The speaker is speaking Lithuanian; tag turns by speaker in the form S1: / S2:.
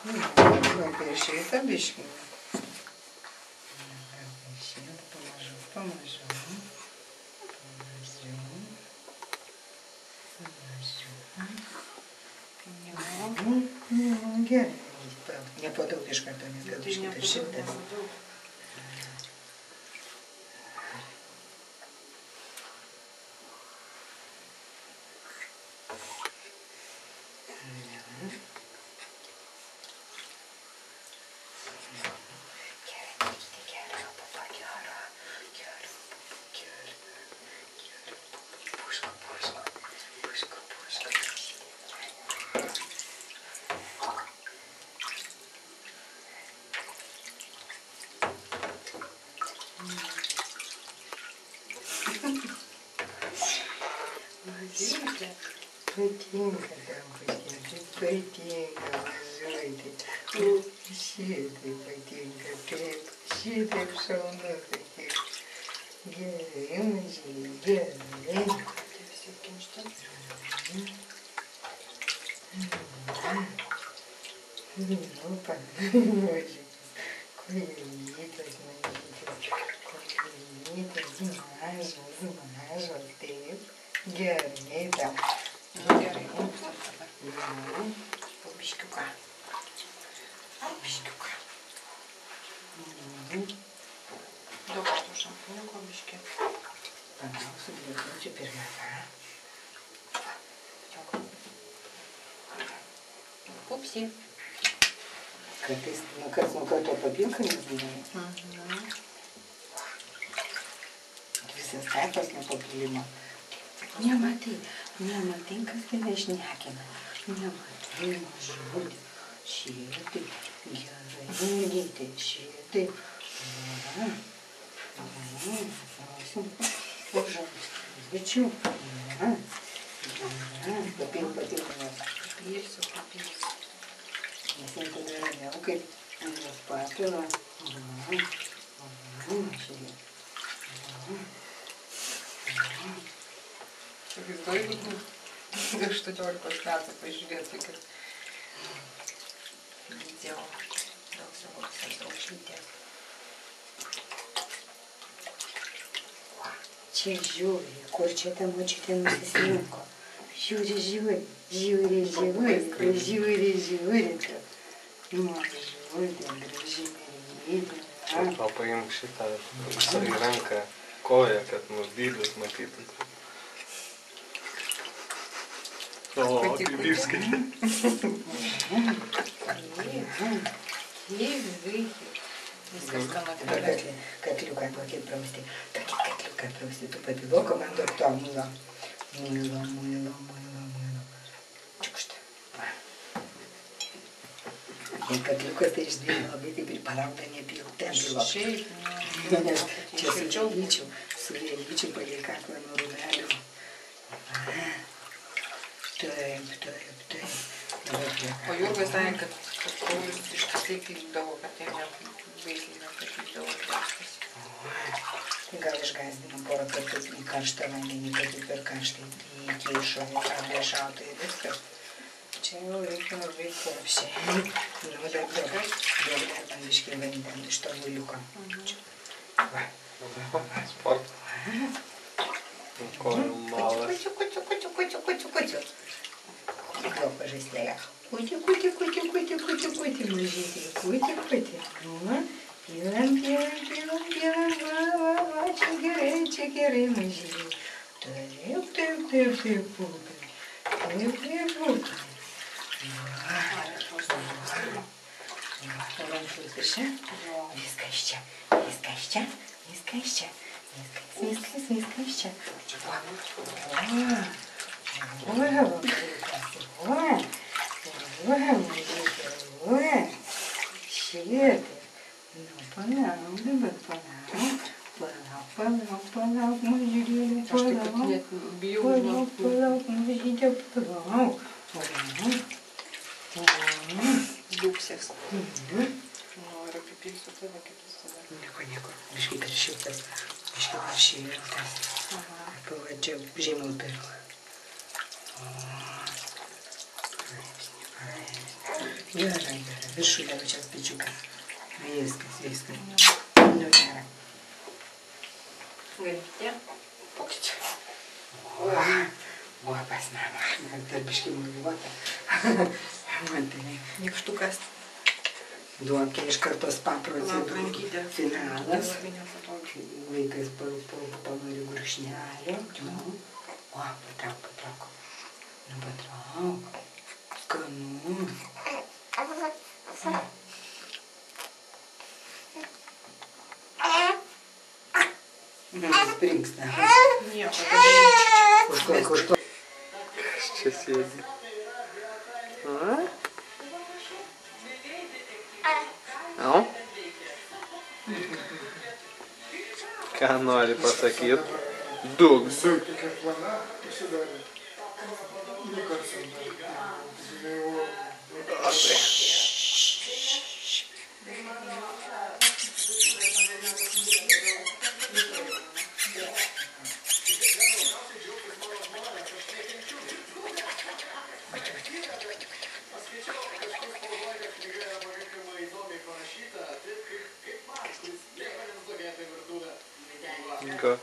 S1: Pieši tą biškį. Pamažu. Gerai. Ne po daug iš karto, nes gal biškį per šimtas. Patinka tam patinka, važiuoti. Šitaip patinka, taip, šitaip šaunu patinka. Gerai, mažyli, gerai. Nu, panažiai. Kojelytės mažytės, mažos, taip. Gerai, tam. Gerai. Po biškiuką. Daug kartų šampūniuko biškį. Panausų, dėkučiu pirmą. Pupsi. Kartais, karts nuo karto papilka nebūna. Visas taipas nuo papilimo. Nematai, kas tave šnekina. Nematai, mažulį. Šitaip, gerai, mergytė, šitaip. Pačiu. Papilsiu. Nes jie tada vėl kaip jos papila. Įsivaizduoju, jeigu 18 metų pažiūrėtų, kad video dėl savo visas aušytės. Čia žiūri, kur čia ta močiutė nusislinko. Žiūri. Mažulė, graži mergytė.
S2: O paimk šitą į ranką koją, kad nusdydus matytų. O, pipirskį.
S1: Viskas skanu tikrai. Katliuką tokį prausti. Tu papiloko man daug to muilo. Muilo. Čiukšta. Jei katliukas tai iš dviejų labai taip ir palaukta nepilk. Ten pilok. Nes čia su lėlyčiu palei kaklą nuo rūmelių. Taip.
S3: O Jurga sakė, kad Paulius ištisai pykdavo, kad jie baisiai nepapykdavo kraštas.
S1: Gal išgąsdinom porą kartų į karštą vandenį, kad ir per karštą įkišo, arba šaltą ir viskas. Čia jau reikia labai kruopščiai. Nu, daug dar man biškį vandens iš to muiliuko. Va.
S2: Sport. Kojų malas.
S1: Kučiu. Gal pažaislėja. Kuti, mažytė. Kuti. Nu, pilam. Va, čia gerai, mažytė. Taip, pulkai. Taip, pulkai. Palankus čia. Viskas čia. Viskas čia. Šitaip. Nu, palauk, mažylėlį, palauk, mažytė, palauk.
S3: Liuksės. Noriu apipilsiu tave, kaip jis tada.
S1: Nieko. Biškai per šiltas. Biškai per šiltas. Pavadžiau žemiau pirmą. Gerai. viršulė pačios pečiukas. Viskas. Nu, gerai.
S3: Galite? Pokyčiai.
S1: O, pas mamą. Dar biškai muliuota. Matai.
S3: Nykštukas.
S1: Duokė iš kartos paprocedūrų. Finalas. Vaikas panori gurkšnelio. O, patrauk. Nu, patrauk. Skanu. Springsta.
S3: Nieko, padaryti.
S1: Už to.
S2: Kas čia sėdi? A? Au? Ką nori pasakyt? Duk. Go.